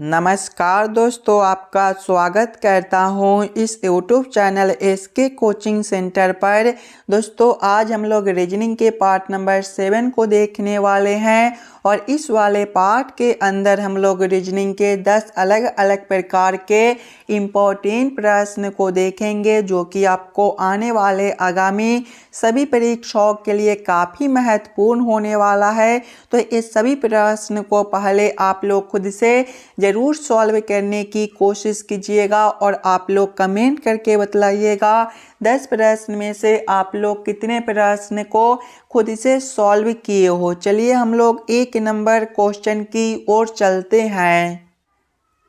नमस्कार दोस्तों, आपका स्वागत करता हूं इस YouTube channel SK coaching centre पर। दोस्तों आज हम लोग रीजनिंग के पार्ट नंबर 7 को देखने वाले हैं और इस वाले पार्ट के अंदर हम लोग रीजनिंग के 10 अलग अलग प्रकार के इम्पोर्टेंट प्रश्न को देखेंगे जो कि आपको आने वाले आगामी सभी परीक्षाओं के लिए काफ़ी महत्वपूर्ण होने वाला है। तो इस सभी प्रश्न को पहले आप लोग खुद से ज़रूर सॉल्व करने की कोशिश कीजिएगा और आप लोग कमेंट करके बतलाइएगा 10 प्रश्न में से आप लोग कितने प्रश्न को खुद से सॉल्व किए हो। चलिए हम लोग 1 नंबर क्वेश्चन की ओर चलते हैं।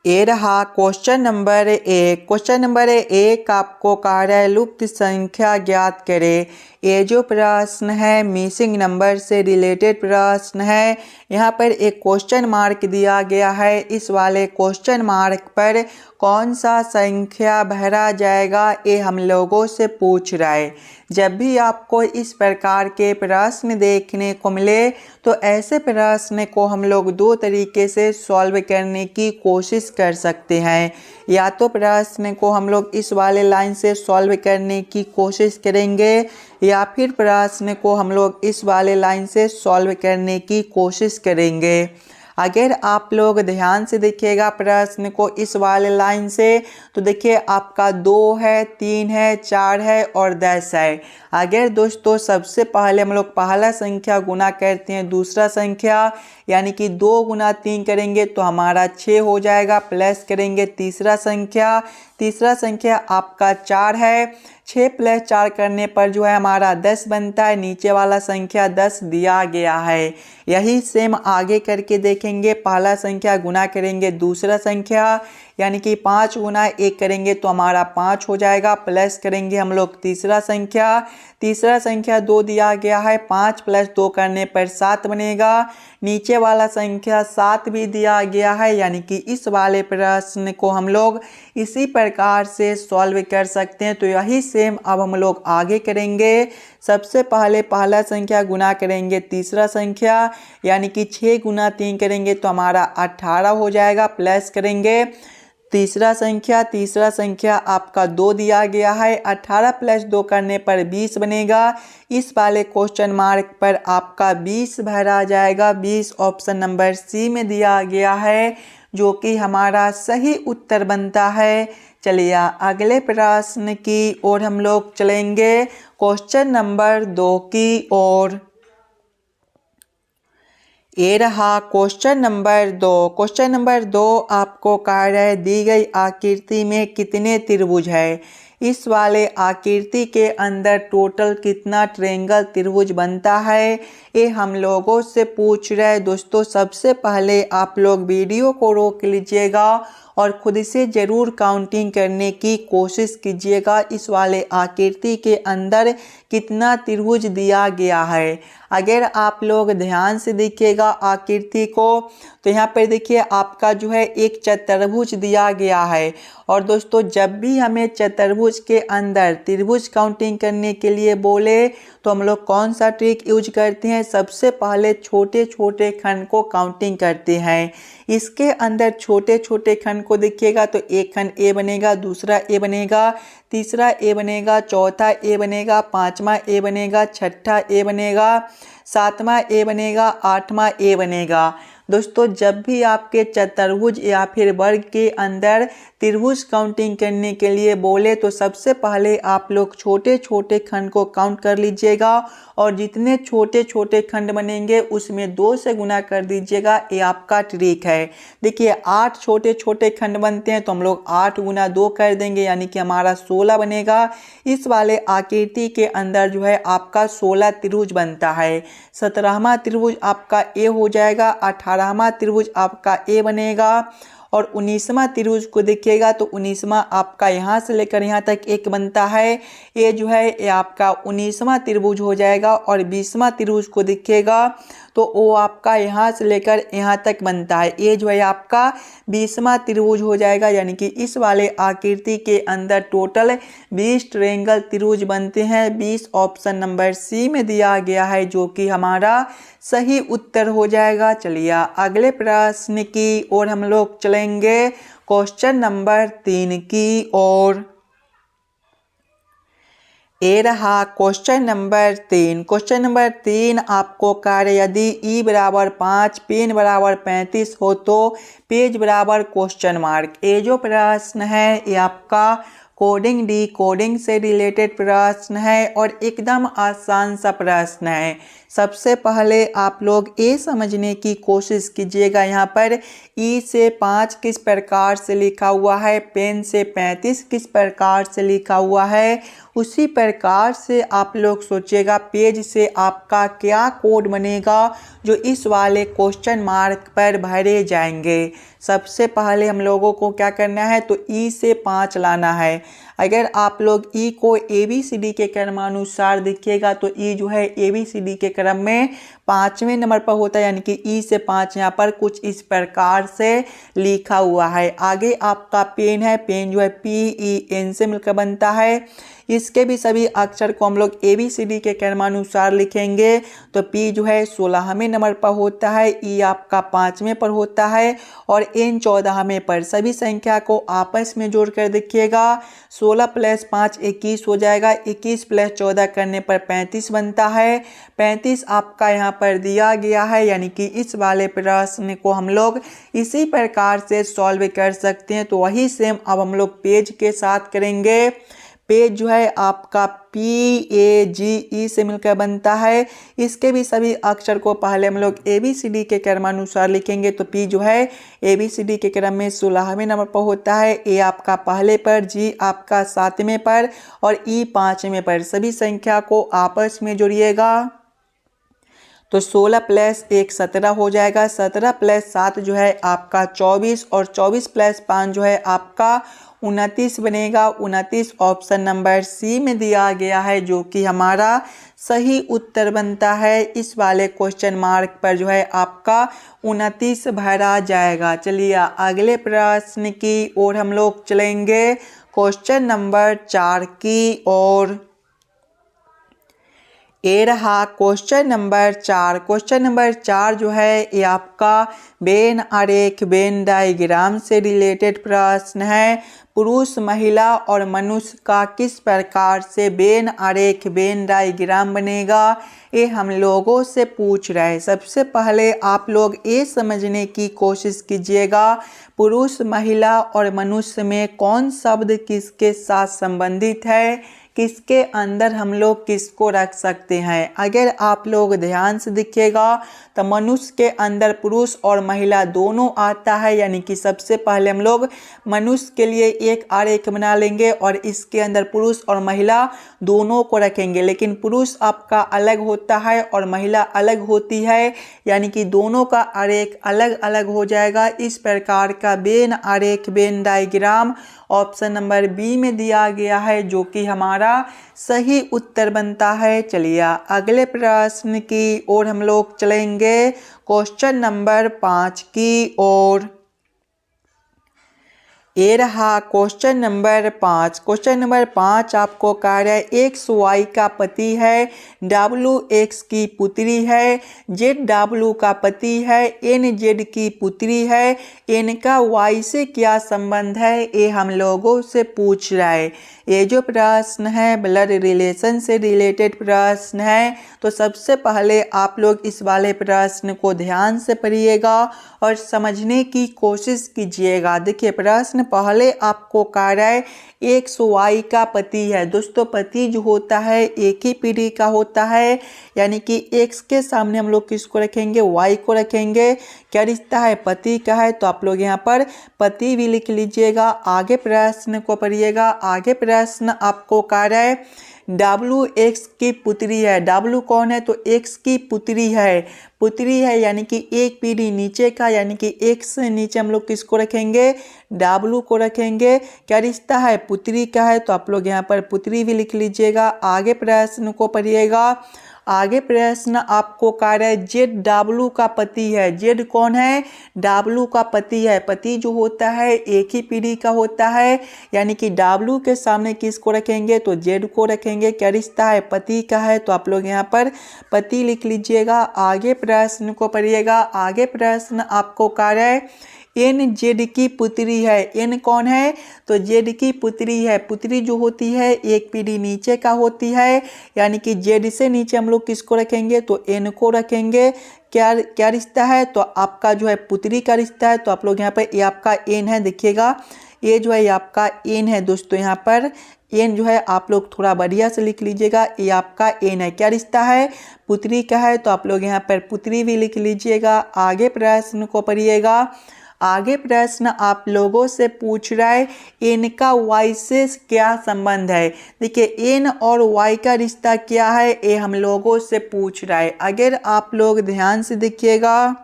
ये रहा क्वेश्चन नंबर 1। क्वेश्चन नंबर 1 आपको कह रहा है लुप्त संख्या ज्ञात करें। ये जो प्रश्न है मिसिंग नंबर से रिलेटेड प्रश्न है। यहाँ पर एक क्वेश्चन मार्क दिया गया है। इस वाले क्वेश्चन मार्क पर कौन सा संख्या भरा जाएगा ये हम लोगों से पूछ रहा है। जब भी आपको इस प्रकार के प्रश्न देखने को मिले तो ऐसे प्रश्न को हम लोग 2 तरीके से सॉल्व करने की कोशिश कर सकते हैं। या तो प्रश्न को हम लोग इस वाले लाइन से सॉल्व करने की कोशिश करेंगे या फिर प्रश्न को हम लोग इस वाले लाइन से सॉल्व करने की कोशिश करेंगे। अगर आप लोग ध्यान से देखिएगा प्रश्न को इस वाले लाइन से तो देखिए आपका 2 है, 3 है, 4 है और 10 है। अगर दोस्तों सबसे पहले हम लोग पहला संख्या गुना करते हैं दूसरा संख्या यानी कि 2 गुना 3 करेंगे तो हमारा 6 हो जाएगा। प्लस करेंगे तीसरा संख्या आपका 4 है। 6 + 4 करने पर जो है हमारा 10 बनता है। नीचे वाला संख्या 10 दिया गया है। यही सेम आगे करके देखेंगे। पहला संख्या गुना करेंगे दूसरा संख्या यानी कि 5 गुना 1 करेंगे तो हमारा 5 हो जाएगा। प्लस करेंगे हम लोग तीसरा संख्या 2 दिया गया है। 5 + 2 करने पर 7 बनेगा। नीचे वाला संख्या 7 भी दिया गया है यानी कि इस वाले प्रश्न को हम लोग इसी प्रकार से सॉल्व कर सकते हैं। तो यही सेम अब हम लोग आगे करेंगे। सबसे पहले पहला संख्या गुना करेंगे तीसरा संख्या यानी कि 6 गुना 3 करेंगे तो हमारा 18 हो जाएगा। प्लस करेंगे तीसरा संख्या आपका 2 दिया गया है। 18 + 2 करने पर 20 बनेगा। इस वाले क्वेश्चन मार्क पर आपका 20 भरा जाएगा। 20 ऑप्शन नंबर सी में दिया गया है जो कि हमारा सही उत्तर बनता है। चलिए अगले प्रश्न की ओर हम लोग चलेंगे क्वेश्चन नंबर 2 की ओर। ये रहा क्वेश्चन नंबर 2। क्वेश्चन नंबर 2 आपको कह रहा है दी गई आकृति में कितने त्रिभुज है। इस वाले आकृति के अंदर टोटल कितना ट्रायंगल त्रिभुज बनता है ये हम लोगों से पूछ रहे हैं। दोस्तों सबसे पहले आप लोग वीडियो को रोक लीजिएगा और खुद से ज़रूर काउंटिंग करने की कोशिश कीजिएगा इस वाले आकृति के अंदर कितना त्रिभुज दिया गया है। अगर आप लोग ध्यान से देखिएगा आकृति को तो यहाँ पर देखिए आपका जो है एक चतुर्भुज दिया गया है। और दोस्तों जब भी हमें चतुर्भुज के अंदर त्रिभुज काउंटिंग करने के लिए बोले तो हम लोग कौन सा ट्रिक यूज करते हैं। सबसे पहले छोटे छोटे खंड को काउंटिंग करते हैं। इसके अंदर छोटे छोटे खंड को देखिएगा तो एक खंड ए बनेगा, दूसरा ए बनेगा, तीसरा ए बनेगा, चौथा ए बनेगा, पांचवा ए बनेगा, छठा ए बनेगा, सातवां ए बनेगा, आठवां ए बनेगा। दोस्तों जब भी आपके चतुर्भुज या फिर वर्ग के अंदर त्रिभुज काउंटिंग करने के लिए बोले तो सबसे पहले आप लोग छोटे छोटे खंड को काउंट कर लीजिएगा और जितने छोटे छोटे खंड बनेंगे उसमें 2 से गुना कर दीजिएगा। ये आपका ट्रिक है। देखिए 8 छोटे छोटे खंड बनते हैं तो हम लोग 8 गुना 2 कर देंगे यानी कि हमारा 16 बनेगा। इस वाले आकृति के अंदर जो है आपका 16 त्रिभुज बनता है। 17वां त्रिभुज आपका ए हो जाएगा। 18वां त्रिभुज आपका ए बनेगा और 19वां त्रिभुज को देखिएगा तो 19वां आपका यहाँ से लेकर यहाँ तक एक बनता है। ये जो है ये आपका 19वां त्रिभुज हो जाएगा। और 20वां त्रिभुज को देखिएगा तो वो आपका यहाँ से लेकर यहाँ तक बनता है। ये जो है आपका 20वां त्रिभुज हो जाएगा। यानी कि इस वाले आकृति के अंदर टोटल 20 ट्रायंगल त्रिभुज बनते हैं। 20 ऑप्शन नंबर सी में दिया गया है जो कि हमारा सही उत्तर हो जाएगा। चलिए अगले प्रश्न की ओर हम लोग चलेंगे, क्वेश्चन नंबर 3 की ओर। ये रहा क्वेश्चन नंबर 3। क्वेश्चन नंबर 3 आपको कार्य यदि ई बराबर 5 पेन बराबर 35 हो तो पेज बराबर क्वेश्चन मार्क। ये जो प्रश्न है ये आपका कोडिंग डी कोडिंग से रिलेटेड प्रश्न है और एकदम आसान सा प्रश्न है। सबसे पहले आप लोग ये समझने की कोशिश कीजिएगा, यहाँ पर ई से 5 किस प्रकार से लिखा हुआ है, पेन से 35 किस प्रकार से लिखा हुआ है, उसी प्रकार से आप लोग सोचिएगा पेज से आपका क्या कोड बनेगा जो इस वाले क्वेश्चन मार्क पर भरे जाएंगे। सबसे पहले हम लोगों को क्या करना है, तो ई से 5 लाना है। अगर आप लोग ई को ABCD के क्रमानुसार देखिएगा तो ई जो है ABCD के क्रम में 5वें नंबर पर होता है, यानी कि ई से 5 यहाँ पर कुछ इस प्रकार से लिखा हुआ है। आगे आपका पेन है, पेन जो है PEN से मिलकर बनता है। इसके भी सभी अक्षर को हम लोग ABCD के क्रमानुसार लिखेंगे तो P जो है 16वें नंबर पर होता है, E आपका 5वें पर होता है और N 14वें पर। सभी संख्या को आपस में जोड़ कर देखिएगा, 16 + 5 21 हो जाएगा, 21 + 14 करने पर 35 बनता है। 35 आपका यहाँ पर दिया गया है, यानी कि इस वाले प्रश्न को हम लोग इसी प्रकार से सॉल्व कर सकते हैं। तो वही सेम अब हम लोग पेज के साथ करेंगे। पेज जो है आपका PAGE से मिलकर बनता है। इसके भी सभी अक्षर को पहले हम लोग ABCD के क्रमानुसार लिखेंगे तो P जो है ABCD के क्रम में 16वें नंबर पर होता है, A आपका पहले पर, G आपका 7वें पर और E 5वें पर। सभी संख्या को आपस में जोड़िएगा तो 16 + 1 17 हो जाएगा, 17 + 7 जो है आपका 24 और 24 + 5 जो है आपका 29 बनेगा। 29 ऑप्शन नंबर C में दिया गया है, जो कि हमारा सही उत्तर बनता है। इस वाले क्वेश्चन मार्क पर जो है आपका 29 भरा जाएगा। चलिए अगले प्रश्न की ओर हम लोग चलेंगे, क्वेश्चन नंबर 4 की ओर। ये रहा क्वेश्चन नंबर 4। क्वेश्चन नंबर 4 जो है ये आपका वेन आरेख वेन डायग्राम से रिलेटेड प्रश्न है। पुरुष, महिला और मनुष्य का किस प्रकार से वेन आरेख वेन डायग्राम बनेगा, ये हम लोगों से पूछ रहे हैं। सबसे पहले आप लोग ये समझने की कोशिश कीजिएगा पुरुष, महिला और मनुष्य में कौन शब्द किसके साथ संबंधित है, किसके अंदर हम लोग किसको रख सकते हैं। अगर आप लोग ध्यान से देखिएगा तो मनुष्य के अंदर पुरुष और महिला दोनों आता है, यानी कि सबसे पहले हम लोग मनुष्य के लिए एक आरेख बना लेंगे और इसके अंदर पुरुष और महिला दोनों को रखेंगे। लेकिन पुरुष आपका अलग होता है और महिला अलग होती है, यानी कि दोनों का आरेख अलग अलग हो जाएगा। इस प्रकार का वेन आरेख Venn diagram option number B में दिया गया है, जो कि हमारा सही उत्तर बनता है। चलिए अगले प्रश्न की ओर हम लोग चलेंगे, क्वेश्चन नंबर 5 की ओर। ये रहा क्वेश्चन नंबर 5। क्वेश्चन नंबर 5 आपको कह रहा है XY का पति है, WX की पुत्री है, ZW का पति है, NZ की पुत्री है, इनका Y से क्या संबंध है, ये हम लोगों से पूछ रहा है। ये जो प्रश्न है ब्लड रिलेशन से रिलेटेड प्रश्न है। तो सबसे पहले आप लोग इस वाले प्रश्न को ध्यान से पढ़िएगा और समझने की कोशिश कीजिएगा। देखिए प्रश्न पहले आपको कह रहा है XY का पति है। दोस्तों पति जो होता है एक ही पीढ़ी का होता है, यानी कि X के सामने हम लोग किसको रखेंगे, Y को रखेंगे। क्या रिश्ता है, पति का है, तो आप लोग यहाँ पर पति भी लिख लीजिएगा। आगे प्रश्न को पढ़िएगा। आगे प्रश्न आपको कह रहा है WX की पुत्री है। W कौन है, तो X की पुत्री है। पुत्री है यानी कि एक पीढ़ी नीचे का, यानी कि X से नीचे हम लोग किसको रखेंगे, W को रखेंगे। क्या रिश्ता है, पुत्री का है, तो आप लोग यहाँ पर पुत्री भी लिख लीजिएगा। आगे प्रश्न को पढ़िएगा। आगे प्रश्न आपको कह रहा है जेड डब्लू का पति है। जेड कौन है? डब्लू का पति है। पति जो होता है एक ही पीढ़ी का होता है, यानी कि डब्लू के सामने किसको रखेंगे? तो जेड को रखेंगे। क्या रिश्ता है? पति का है, तो आप लोग यहाँ पर पति लिख लीजिएगा। आगे प्रश्न को पढ़िएगा। आगे प्रश्न आपको कह रहा है एन जेड की पुत्री है। एन कौन है? तो जेड की पुत्री है। पुत्री जो होती है एक पीढ़ी नीचे का होती है, यानी कि जेड से नीचे हम लोग किसको रखेंगे? तो एन को रखेंगे। क्या क्या रिश्ता है? तो आपका जो है पुत्री का रिश्ता है। तो आप लोग यहाँ पर ये आपका एन है, देखिएगा ये जो है ये आपका एन है दोस्तों। यहाँ पर एन जो है आप लोग थोड़ा बढ़िया से लिख लीजिएगा, ये आपका एन है। क्या रिश्ता है? पुत्री का है, तो आप लोग यहाँ पर पुत्री भी लिख लीजिएगा। आगे प्रश्न को पढ़िएगा। आगे प्रश्न आप लोगों से पूछ रहा है एन का वाई से क्या संबंध है। देखिए एन और वाई का रिश्ता क्या है ये हम लोगों से पूछ रहा है। अगर आप लोग ध्यान से देखिएगा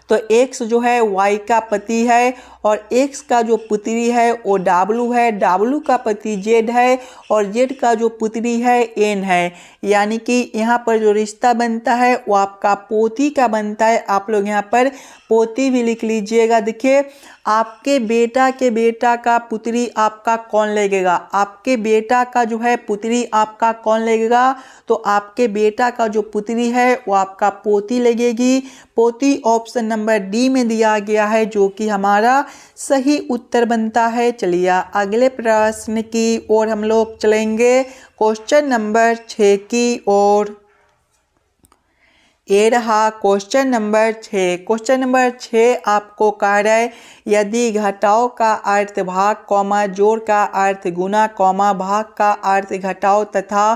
तो एक्स जो है वाई का पति है और एक्स का जो पुत्री है वो डब्लू है। डब्लू का पति जेड है और जेड का जो पुत्री है एन है, यानी कि यहाँ पर जो रिश्ता बनता है वो आपका पोती का बनता है। आप लोग यहाँ पर पोती भी लिख लीजिएगा। देखिए आपके बेटा के बेटा का पुत्री आपका कौन लगेगा? आपके बेटा का जो है पुत्री आपका कौन लगेगा? तो आपके बेटा का जो पुत्री है वो आपका पोती लगेगी। पोती ऑप्शन नंबर डी में दिया गया है, जो कि हमारा सही उत्तर बनता है। चलिए अगले प्रश्न की ओर हम लोग चलेंगे, क्वेश्चन नंबर 6 की ओर। ये रहा क्वेश्चन नंबर 6। क्वेश्चन नंबर 6 आपको कह रहा है यदि घटाओ का अर्थ भाग कॉमा जोड़ का अर्थ गुना कॉमा भाग का अर्थ घटाओ तथा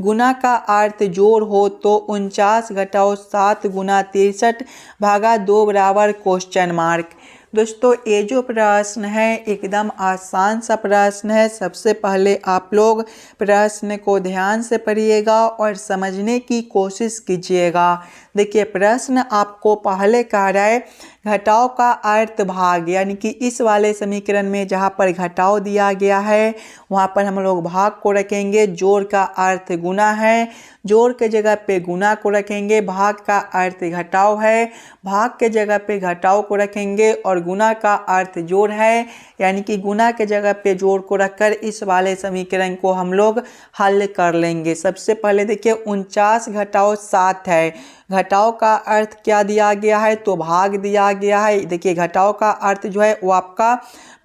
गुना का अर्थ जोड़ हो तो 49 घटाओ 7 गुना 63 भागा 2 बराबर क्वेश्चन मार्क। दोस्तों ये जो प्रश्न है एकदम आसान सा प्रश्न है। सबसे पहले आप लोग प्रश्न को ध्यान से पढ़िएगा और समझने की कोशिश कीजिएगा। देखिए प्रश्न आपको पहले कह रहा है घटाओ का अर्थ भाग, यानी कि इस वाले समीकरण में जहाँ पर घटाओ दिया गया है वहाँ पर हम लोग भाग को रखेंगे। जोड़ का अर्थ गुना है, जोड़ के जगह पे गुना को रखेंगे। भाग का अर्थ घटाओ है, भाग के जगह पे घटाओ को रखेंगे। और गुना का अर्थ जोड़ है, यानी कि गुना के जगह पे जोड़ को रखकर इस वाले समीकरण को हम लोग हल कर लेंगे। सबसे पहले देखिए 49 घटाओ 7 है। घटाओ का अर्थ क्या दिया गया है? तो भाग दिया गया है। देखिए घटाओ का अर्थ जो है वो आपका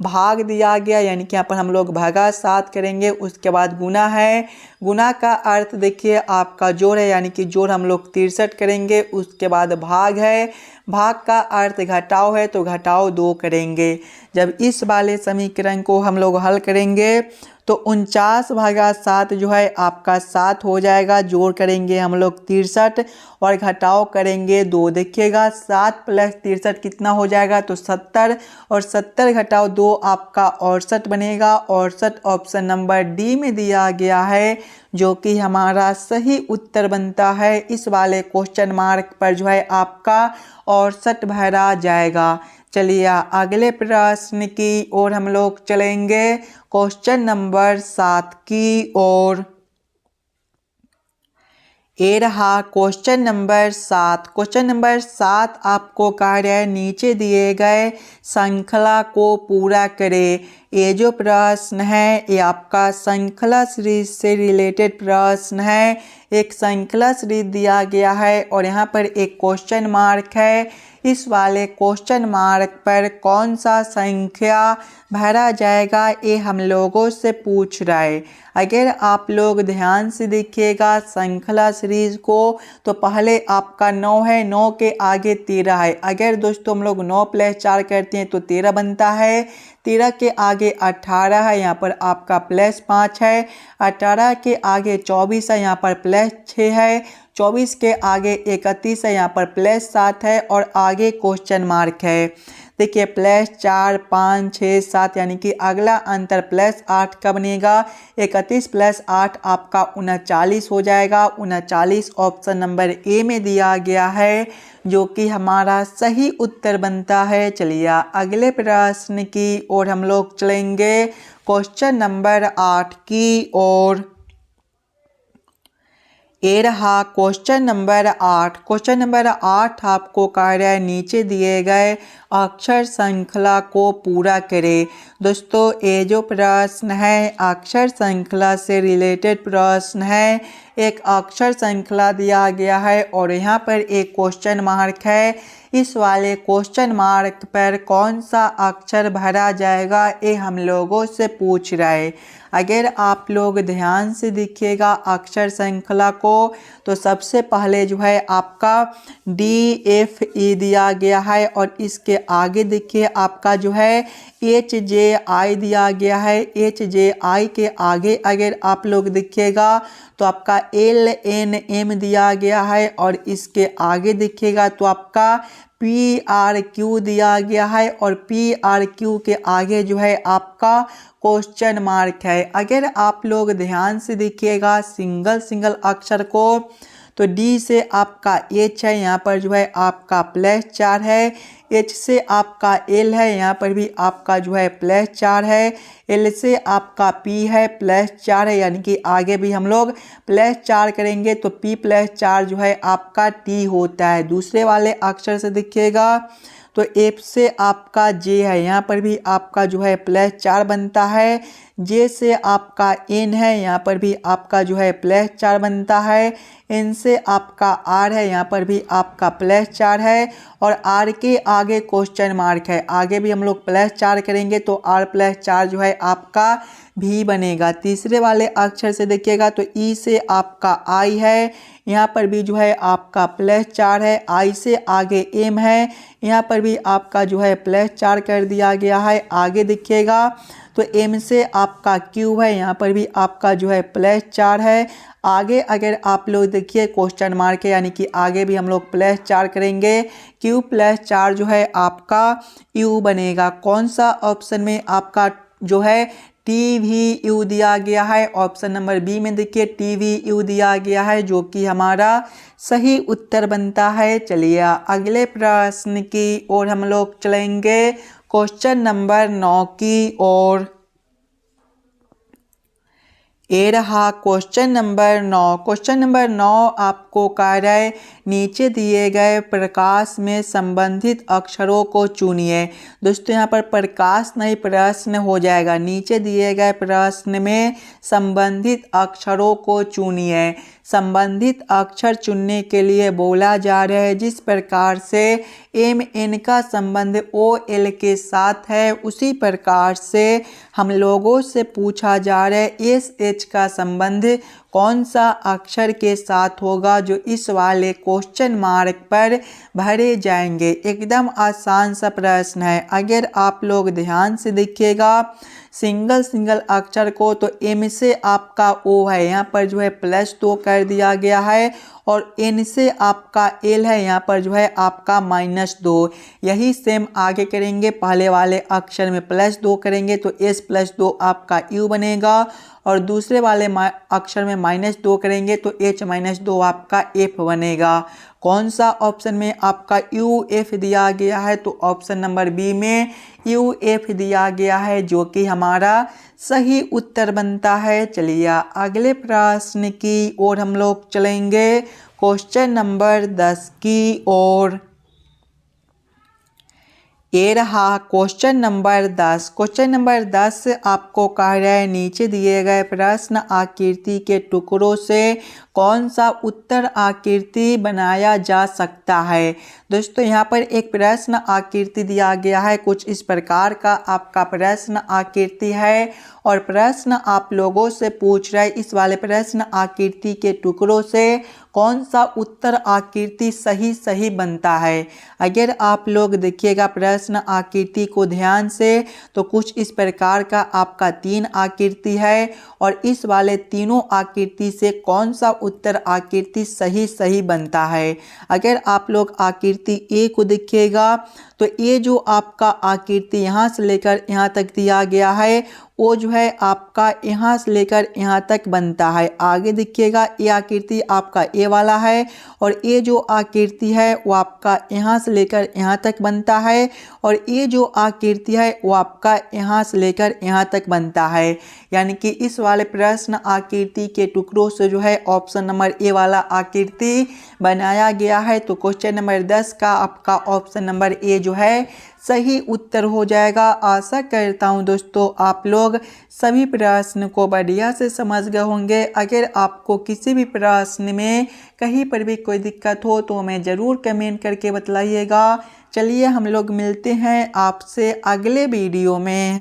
भाग दिया गया, यानी कि यहाँ पर हम लोग भागा 7 करेंगे। उसके बाद गुना है, गुना का अर्थ देखिए आपका जोड़ है, यानी कि जोड़ हम लोग 63 करेंगे। उसके बाद भाग है, भाग का अर्थ घटाओ है तो घटाओ 2 करेंगे। जब इस वाले समीकरण को हम लोग हल करेंगे तो 49 भागा 7 जो है आपका 7 हो जाएगा। जोड़ करेंगे हम लोग 63 और घटाओ करेंगे 2। देखिएगा 7 प्लस 63 कितना हो जाएगा? तो 70 और 70 घटाओ 2 आपका 68 बनेगा। 68 ऑप्शन नंबर डी में दिया गया है, जो कि हमारा सही उत्तर बनता है। इस वाले क्वेश्चन मार्क पर जो है आपका 68 भरा जाएगा। चलिए अगले प्रश्न की ओर हम लोग चलेंगे, क्वेश्चन नंबर 7 की ओर। ये रहा क्वेश्चन नंबर 7। क्वेश्चन नंबर 7 आपको कह रहा है नीचे दिए गए श्रृंखला को पूरा करें। ये जो प्रश्न है ये आपका श्रृंखला सीरीज से रिलेटेड प्रश्न है। एक श्रृंखला सीरीज दिया गया है और यहाँ पर एक क्वेश्चन मार्क है। इस वाले क्वेश्चन मार्क पर कौन सा संख्या भरा जाएगा ये हम लोगों से पूछ रहा है। अगर आप लोग ध्यान से देखिएगा श्रृंखला सीरीज को तो पहले आपका 9 है, 9 के आगे 13 है। अगर दोस्तों हम लोग 9 प्लस 4 करते हैं तो 13 बनता है। 13 के आगे 18 है, यहाँ पर आपका प्लस 5 है। 18 के आगे 24 है, यहाँ पर प्लस 6 है। 24 के आगे 31 है, यहाँ पर प्लस 7 है और आगे क्वेश्चन मार्क है। देखिए प्लस 4 5 6 7, यानी कि अगला अंतर प्लस 8 का बनेगा। 31 प्लस 8 आपका 39 हो जाएगा। 39 ऑप्शन नंबर ए में दिया गया है, जो कि हमारा सही उत्तर बनता है। चलिए अगले प्रश्न की ओर हम लोग चलेंगे, क्वेश्चन नंबर 8 की ओर। ये रहा क्वेश्चन नंबर 8। क्वेश्चन नंबर 8 आपको कह रहा है नीचे दिए गए अक्षर श्रृंखला को पूरा करें। दोस्तों ये जो प्रश्न है अक्षर श्रृंखला से रिलेटेड प्रश्न है। एक अक्षर श्रृंखला दिया गया है और यहाँ पर एक क्वेश्चन मार्क है। इस वाले क्वेश्चन मार्क पर कौन सा अक्षर भरा जाएगा ये हम लोगों से पूछ रहा है। अगर आप लोग ध्यान से देखिएगा अक्षर श्रृंखला को तो सबसे पहले जो है आपका DFE दिया गया है और इसके आगे देखिए आपका जो है HJI दिया गया है। HJI के आगे अगर आप लोग देखिएगा तो आपका LNM दिया गया है और इसके आगे देखिएगा तो आपका PRQ दिया गया है और PRQ के आगे जो है आपका क्वेश्चन मार्क है। अगर आप लोग ध्यान से देखिएगा सिंगल अक्षर को तो D से आपका H है, यहाँ पर जो है आपका +4 है। H से आपका L है, यहाँ पर भी आपका जो है +4 है। L से आपका P है +4 है, यानी कि आगे भी हम लोग +4 करेंगे तो P +4 जो है आपका T होता है। दूसरे वाले अक्षर से देखिएगा तो F से आपका J है, यहाँ पर भी आपका जो है +4 बनता है। J से आपका N है, यहाँ पर भी आपका जो है +4 बनता है। N से आपका R है, यहाँ पर भी आपका +4 है और R के आगे क्वेश्चन मार्क है। आगे भी हम लोग +4 करेंगे तो R +4 जो है आपका भी बनेगा। तीसरे वाले अक्षर से देखिएगा तो E से आपका I है, यहाँ पर भी जो है आपका +4 है। I से आगे M है, यहाँ पर भी आपका जो है +4 कर दिया गया है। आगे देखिएगा तो M से आपका Q है, यहाँ पर भी आपका जो है +4 है। आगे अगर आप लोग देखिए क्वेश्चन मार्क है, यानी कि आगे भी हम लोग +4 करेंगे। Q +4 जो है आपका U बनेगा। कौन सा ऑप्शन में आपका जो है TVU दिया गया है? ऑप्शन नंबर बी में देखिए TVU दिया गया है जो कि हमारा सही उत्तर बनता है। चलिए अगले प्रश्न की ओर हम लोग चलेंगे, क्वेश्चन नंबर 9 की ओर। ये रहा क्वेश्चन नंबर 9। क्वेश्चन नंबर 9 आपको कह रहा है नीचे दिए गए प्रकाश में संबंधित अक्षरों को चुनिए। दोस्तों यहाँ पर प्रकाश नहीं प्रश्न हो जाएगा। नीचे दिए गए प्रश्न में संबंधित अक्षरों को चुनिए। संबंधित अक्षर चुनने के लिए बोला जा रहा है जिस प्रकार से MN का संबंध OL के साथ है उसी प्रकार से हम लोगों से पूछा जा रहा है SH का संबंध कौन सा अक्षर के साथ होगा जो इस वाले क्वेश्चन मार्क पर भरे जाएंगे। एकदम आसान सा प्रश्न है। अगर आप लोग ध्यान से देखिएगा सिंगल अक्षर को तो M से आपका O है, यहाँ पर जो है +2 कर दिया गया है और N से आपका L है, यहाँ पर जो है आपका -2। यही सेम आगे करेंगे, पहले वाले अक्षर में +2 करेंगे तो S +2 आपका U बनेगा और दूसरे वाले अक्षर में -2 करेंगे तो H -2 आपका F बनेगा। कौन सा ऑप्शन में आपका UF दिया गया है? तो ऑप्शन नंबर बी में UF दिया गया है जो कि हमारा सही उत्तर बनता है। चलिए अगले प्रश्न की ओर हम लोग चलेंगे, क्वेश्चन नंबर 10 की ओर। ये रहा क्वेश्चन नंबर 10। क्वेश्चन नंबर 10 आपको कह रहा है नीचे दिए गए प्रश्न आकृति के टुकड़ों से कौन सा उत्तर आकृति बनाया जा सकता है। दोस्तों यहाँ पर एक प्रश्न आकृति दिया गया है, कुछ इस प्रकार का आपका प्रश्न आकृति है और प्रश्न आप लोगों से पूछ रहा है इस वाले प्रश्न आकृति के टुकड़ों से कौन सा उत्तर आकृति सही बनता है। अगर आप लोग देखिएगा प्रश्न आकृति को ध्यान से तो कुछ इस प्रकार का आपका 3 आकृति है और इस वाले तीनों आकृति से कौन सा उत्तर आकृति सही बनता है। अगर आप लोग आकृति ए को देखिएगा तो ये जो आपका आकृति यहाँ से लेकर यहाँ तक दिया गया है वो जो है आपका यहाँ से लेकर यहाँ तक बनता है। आगे देखिएगा ये आकृति आपका ए वाला है और ये जो आकृति है वो आपका यहाँ से लेकर यहाँ तक बनता है और ये जो आकृति है वो आपका यहाँ से लेकर यहाँ तक बनता है। यानी कि इस वाले प्रश्न आकृति के टुकड़ों से जो है ऑप्शन नंबर ए वाला आकृति बनाया गया है। तो क्वेश्चन नंबर 10 का आपका ऑप्शन नंबर ए जो है सही उत्तर हो जाएगा। आशा करता हूँ दोस्तों आप लोग सभी प्रश्न को बढ़िया से समझ गए होंगे। अगर आपको किसी भी प्रश्न में कहीं पर भी कोई दिक्कत हो तो हमें ज़रूर कमेंट करके बतलाइएगा। चलिए हम लोग मिलते हैं आपसे अगले वीडियो में।